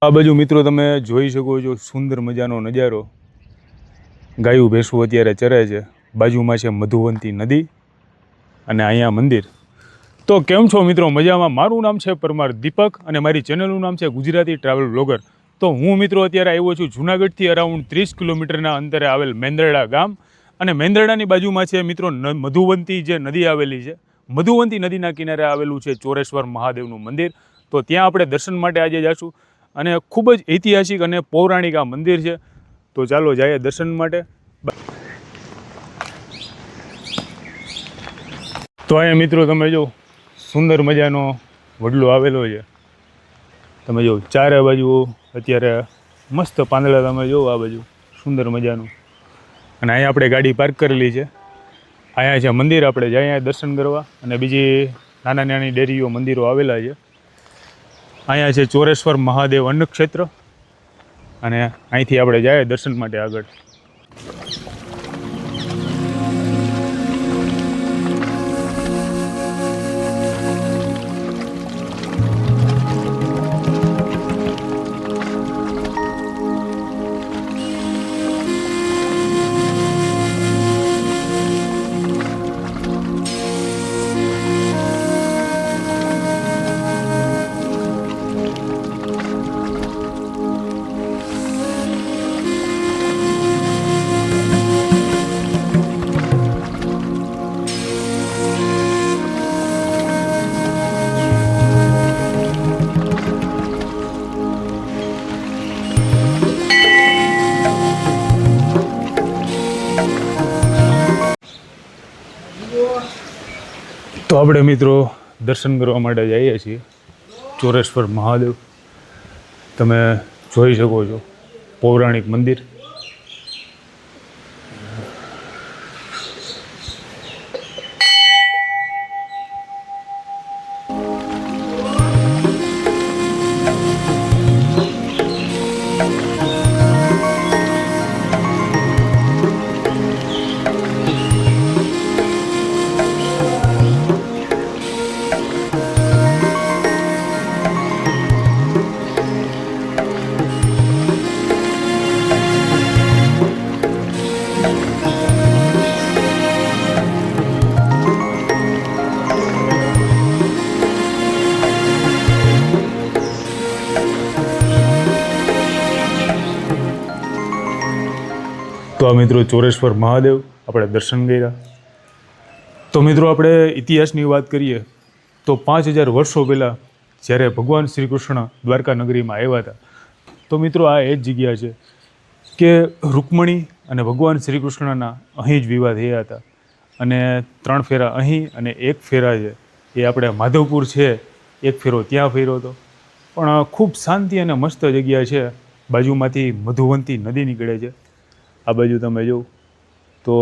આ બાજુ મિત્રો તમે જોઈ શકો છો સુંદર મજાનો નજારો. ગાયું ભેંસું અત્યારે ચરે છે. બાજુમાં છે મધુવંતી નદી અને અહીંયા મંદિર. તો કેમ છો મિત્રો? મજામાં? મારું નામ છે પરમાર દીપક અને મારી ચેનલનું નામ છે ગુજરાતી ટ્રાવેલ બ્લોગર. તો હું મિત્રો અત્યારે આવ્યો છું જૂનાગઢથી અરાઉન્ડ 30 કિલોમીટરના અંતરે આવેલ મેંદરડા ગામ. અને મેંદરડાની બાજુમાં છે મિત્રો મધુવંતી જે નદી આવેલી છે. મધુવંતી નદીના કિનારે આવેલું છે ચોરેશ્વર મહાદેવનું મંદિર. તો ત્યાં આપણે દર્શન માટે આજે જઈશું અને ખૂબ જ ઐતિહાસિક અને પૌરાણિક આ મંદિર છે. તો ચાલો જઈએ દર્શન માટે. તો અહીંયા મિત્રો તમે જો સુંદર મજાનો વડલો આવેલો છે. તમે જો ચારે બાજુ અત્યારે મસ્ત પાંદડા તમે જો આ બાજુ સુંદર મજાનું. અને અહીંયા આપણે ગાડી પાર્ક કરેલી છે. અહીંયા છે મંદિર, આપણે જઈએ અહીંયા દર્શન કરવા. અને બીજી નાના નાની ડેરીઓ મંદિરો આવેલા છે. અહીંયા છે ચોરેશ્વર મહાદેવ અન્નક્ષેત્ર અને અહીંથી આપણે જઈએ દર્શન માટે આગળ. તો આપણે મિત્રો દર્શન કરવા માટે જઈએ છીએ ચોરેશ્વર મહાદેવ. તમે જોઈ શકો છો પૌરાણિક મંદિર. તો આ મિત્રો ચોરેશ્વર મહાદેવ આપણે દર્શન કર્યા. તો મિત્રો આપણે ઇતિહાસની વાત કરીએ તો 5000 વર્ષો પહેલાં જ્યારે ભગવાન શ્રી કૃષ્ણ દ્વારકા નગરીમાં આવ્યા હતા, તો મિત્રો આ એ જ જગ્યા છે કે રૂકમણી અને ભગવાન શ્રી કૃષ્ણના અહીં જ વિવાહ થયા હતા. અને 3 ફેરા અહીં અને 1 ફેરા છે એ આપણે માધવપુર છે, 1 ફેરો ત્યાં ફેર્યો હતો. પણ ખૂબ શાંતિ અને મસ્ત જગ્યા છે. બાજુમાંથી મધુવંતી નદી નીકળે છે. આ બાજુ તમે જો તો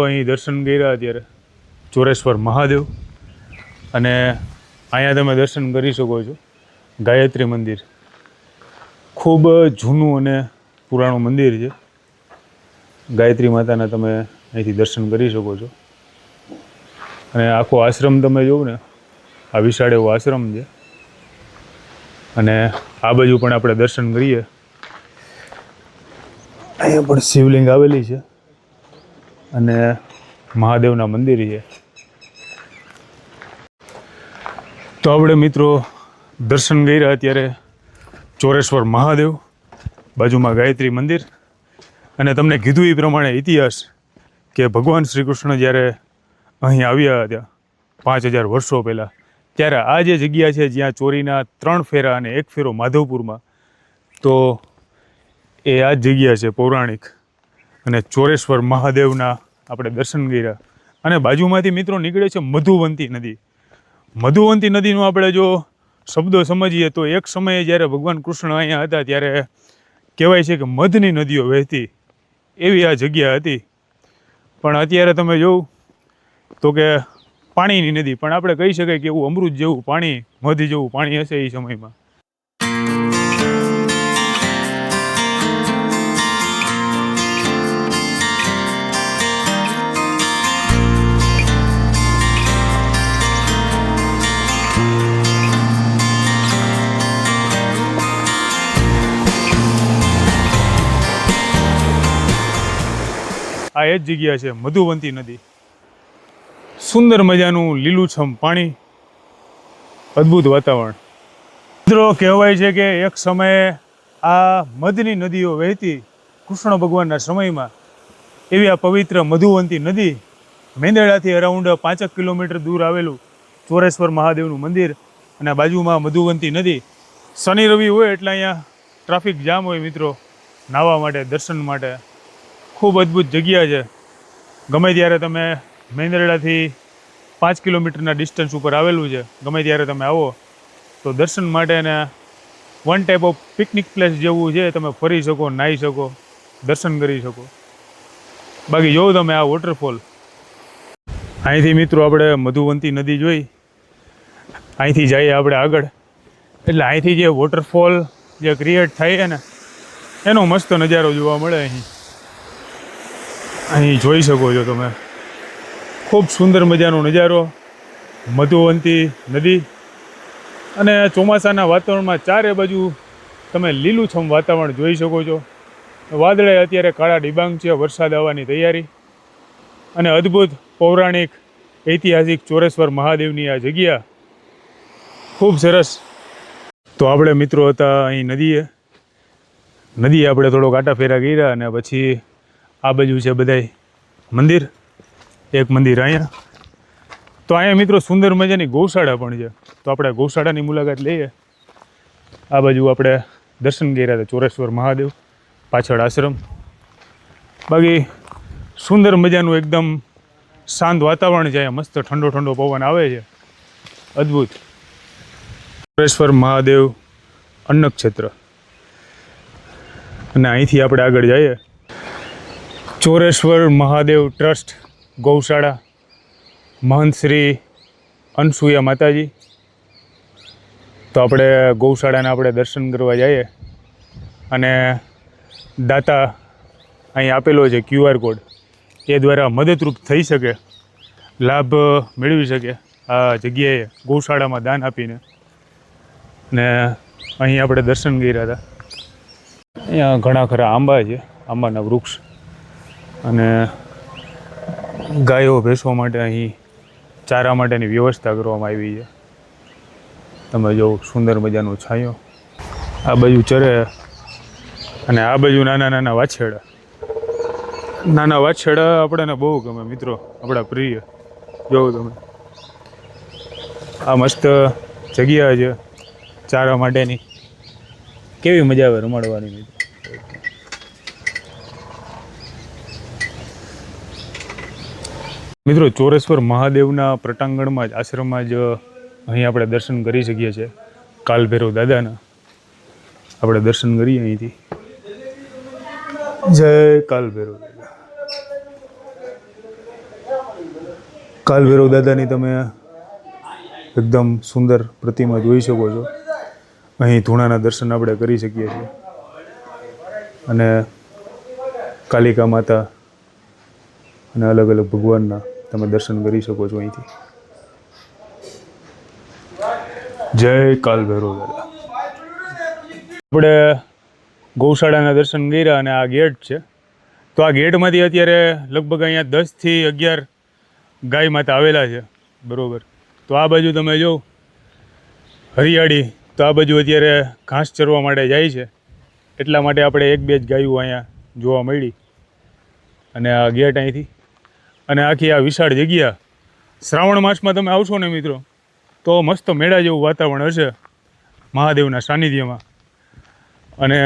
અહીં દર્શન કર્યા અત્યારે ચોરેશ્વર મહાદેવ. અને અહીંયા તમે દર્શન કરી શકો છો ગાયત્રી મંદિર. ખૂબ જૂનું અને પુરાણું મંદિર છે. ગાયત્રી માતાના તમે અહીંથી દર્શન કરી શકો છો. અને આખો આશ્રમ તમે જોવો ને, આ વિશાળ એવો આશ્રમ છે. અને આ બાજુ પણ આપણે દર્શન કરીએ. અહીંયા પણ શિવલિંગ આવેલી છે અને મહાદેવના મંદિર છે. તો આપણે મિત્રો દર્શન કર્યા અત્યારે ચોરેશ્વર મહાદેવ, બાજુમાં ગાયત્રી મંદિર. અને તમને કીધું એ પ્રમાણે ઇતિહાસ કે ભગવાન શ્રી કૃષ્ણ જ્યારે અહીં આવ્યા હતા 5000 વર્ષો પહેલાં, ત્યારે આ જે જગ્યા છે જ્યાં ચોરીના 3 ફેરા અને 1 ફેરો માધવપુરમાં, તો એ આ જ જગ્યા છે પૌરાણિક. અને ચોરેશ્વર મહાદેવના આપણે દર્શન કર્યા. અને બાજુમાંથી મિત્રો નીકળે છે મધુવંતી નદી. મધુવંતી નદીનું આપણે જો શબ્દો સમજીએ તો એક સમયે જ્યારે ભગવાન કૃષ્ણ અહીંયા હતા ત્યારે કહેવાય છે કે મધની નદીઓ વહેતી એવી આ જગ્યા હતી. પણ અત્યારે તમે જોવ તો કે પાણીની નદી, પણ આપણે કહી શકાય કે એવું અમૃત જેવું પાણી, મધ જેવું પાણી હશે એ સમયમાં. આ એ જ જગ્યા છે મધુવંતી નદી. સુંદર મજાનું લીલુંછમ પાણી, અદ્ભુત વાતાવરણ. મિત્રો કહેવાય છે કે એક સમયે આ મધની નદીઓ વહેતી કૃષ્ણ ભગવાનના સમયમાં. એવી આ પવિત્ર મધુવંતી નદી, મેંદરડાથી અરાઉન્ડ 5 કિલોમીટર દૂર આવેલું ચોરેશ્વર મહાદેવનું મંદિર અને બાજુમાં મધુવંતી નદી. શનિ રવિ હોય એટલે અહીંયા ટ્રાફિક જામ હોય મિત્રો, નાહવા માટે, દર્શન માટે. ખૂબ અદ્ભુત જગ્યા છે. ગમે ત્યારે તમે મેંદરડાથી 5 કિલોમીટરના ડિસ્ટન્સ ઉપર આવેલું છે, ગમે ત્યારે તમે આવો તો દર્શન માટે ને one type of picnic place જેવું છે. તમે ફરી શકો, નાહી શકો, દર્શન કરી શકો. બાકી જોઉં તમે આ વોટરફોલ. અહીંથી મિત્રો આપણે મધુવંતી નદી જોઈ, અહીંથી જઈએ આપણે આગળ. એટલે અહીંથી જે વોટરફોલ જે ક્રિએટ થાય છે ને, એનો મસ્ત નજારો જોવા મળે. અહીં જોઈ શકો છો તમે, ખૂબ સુંદર મજાનો નજારો, મધુવંતી નદી. અને ચોમાસાના વાતાવરણમાં ચારે બાજુ તમે લીલુંછમ વાતાવરણ જોઈ શકો છો. વાદળે અત્યારે કાળા ડિબાંગ છે, વરસાદ આવવાની તૈયારી. અને અદ્ભુત પૌરાણિક ઐતિહાસિક ચોરેશ્વર મહાદેવની આ જગ્યા ખૂબ સરસ. તો આપણે મિત્રો હતા અહીં નદીએ આપણે થોડોક આટા ફેરા કર્યા અને પછી આ બાજુ છે બધાય મંદિર. એક મંદિર અહીંયા. તો અહીંયા મિત્રો સુંદર મજાની ગૌશાળા પણ છે, તો આપણે ગૌશાળાની મુલાકાત લઈએ. આ બાજુ આપણે દર્શન કર્યા હતા ચોરેશ્વર મહાદેવ, પાછળ આશ્રમ. બાકી સુંદર મજાનું એકદમ શાંત વાતાવરણ છે અહીંયા, મસ્ત ઠંડો ઠંડો પવન આવે છે, અદ્ભુત. ચોરેશ્વર મહાદેવ અન્નક્ષેત્ર. અને અહીંથી આપણે આગળ જઈએ. ચોરેશ્વર મહાદેવ ટ્રસ્ટ ગૌશાળા, મહંત શ્રી અનસુયા માતાજી. તો આપણે ગૌશાળાના આપણે દર્શન કરવા જઈએ. અને દાતા અહીં આપેલો છે QR કોડ, એ દ્વારા મદદરૂપ થઈ શકે, લાભ મેળવી શકે આ જગ્યાએ ગૌશાળામાં દાન આપીને. ને અહીં આપણે દર્શન કર્યા હતા. અહીંયા ઘણા ખરા આંબા છે, આંબાના વૃક્ષ. અને ગાયો ભેંસો માટે અહીં ચારા માટેની વ્યવસ્થા કરવામાં આવી છે. તમે જો સુંદર મજાનો છાંયો, આ બાજુ ચરે અને આ બાજુ નાના નાના વાછરડા. નાના વાછરડા આપણને બહુ ગમે મિત્રો, આપણા પ્રિય. જોવો તમે, આ મસ્ત જગ્યા છે ચારા માટેની. કેવી મજા આવે રમાડવાની મિત્રો. મિત્રો ચોરેશ્વર મહાદેવના પ્રટાંગણમાં જ, આશ્રમમાં જ અહીં આપણે દર્શન કરી શકીએ છીએ. કાલભૈરવ દાદાના આપણે દર્શન કરીએ અહીંથી. જય કાલભૈરવ દાદા. કાલભૈરવ દાદાની તમે એકદમ સુંદર પ્રતિમા જોઈ શકો છો. અહીં ધૂણાના દર્શન આપણે કરી શકીએ છીએ. અને કાલિકા માતા અને અલગ અલગ ભગવાનના તમે દર્શન કરી શકો છો અહીંથી. જય કાલભૈરવ દાદા. આપણે ગૌશાળાના દર્શન કર્યા અને આ ગેટ છે. તો આ ગેટમાંથી અત્યારે લગભગ અહીંયા 10 થી 11 ગાય માતા આવેલા છે, બરાબર. તો આ બાજુ તમે જો હરિયાળી, તો આ બાજુ અત્યારે ઘાસ ચરવા માટે જાય છે, એટલા માટે આપણે 1-2 જ ગાયો અહીંયા જોવા મળી. અને આ ગેટ અહીંથી. અને આખી આ વિશાળ જગ્યા, શ્રાવણ માસમાં તમે આવશો ને મિત્રો, તો મસ્ત મેળા જેવું વાતાવરણ હશે મહાદેવના સાનિધ્યમાં. અને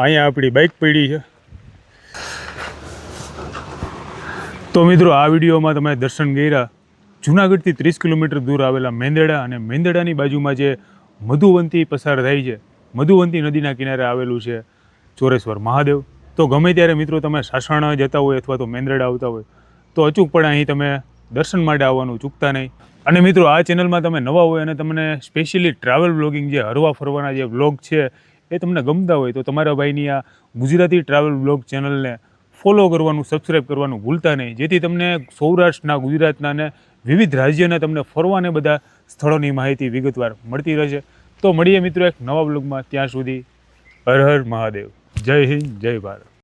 અહીંયા આપણી બાઇક પડી છે. તો મિત્રો આ વિડીયોમાં તમે દર્શન કર્યા જૂનાગઢથી 30 કિલોમીટર દૂર આવેલા મેંદરડા, અને મેંદરડાની બાજુમાં જે મધુવંતી પસાર થાય છે, મધુવંતી નદીના કિનારે આવેલું છે ચોરેશ્વર મહાદેવ. તો ગમે ત્યારે મિત્રો તમે સાસણ જતા હોય અથવા તો મેંદરડા આવતા હોય તો અચૂકપણે અહીં તમે દર્શન માટે આવવાનું ચૂકતા નહીં. અને મિત્રો આ ચેનલમાં તમે નવા હોય અને તમને સ્પેશિયલી ટ્રાવેલ બ્લોગિંગ, જે હરવા ફરવાના જે બ્લોગ છે એ તમને ગમતા હોય, તો તમારા ભાઈની આ ગુજરાતી ટ્રાવેલ બ્લોગ ચેનલને ફોલો કરવાનું, સબસ્ક્રાઈબ કરવાનું ભૂલતા નહીં, જેથી તમને સૌરાષ્ટ્રના, ગુજરાતના અને વિવિધ રાજ્યના તમને ફરવાને બધા સ્થળોની માહિતી વિગતવાર મળતી રહેશે. તો મળીએ મિત્રો એક નવા બ્લોગમાં. ત્યાં સુધી હર હર મહાદેવ. જય હિન્દ, જય ભારત.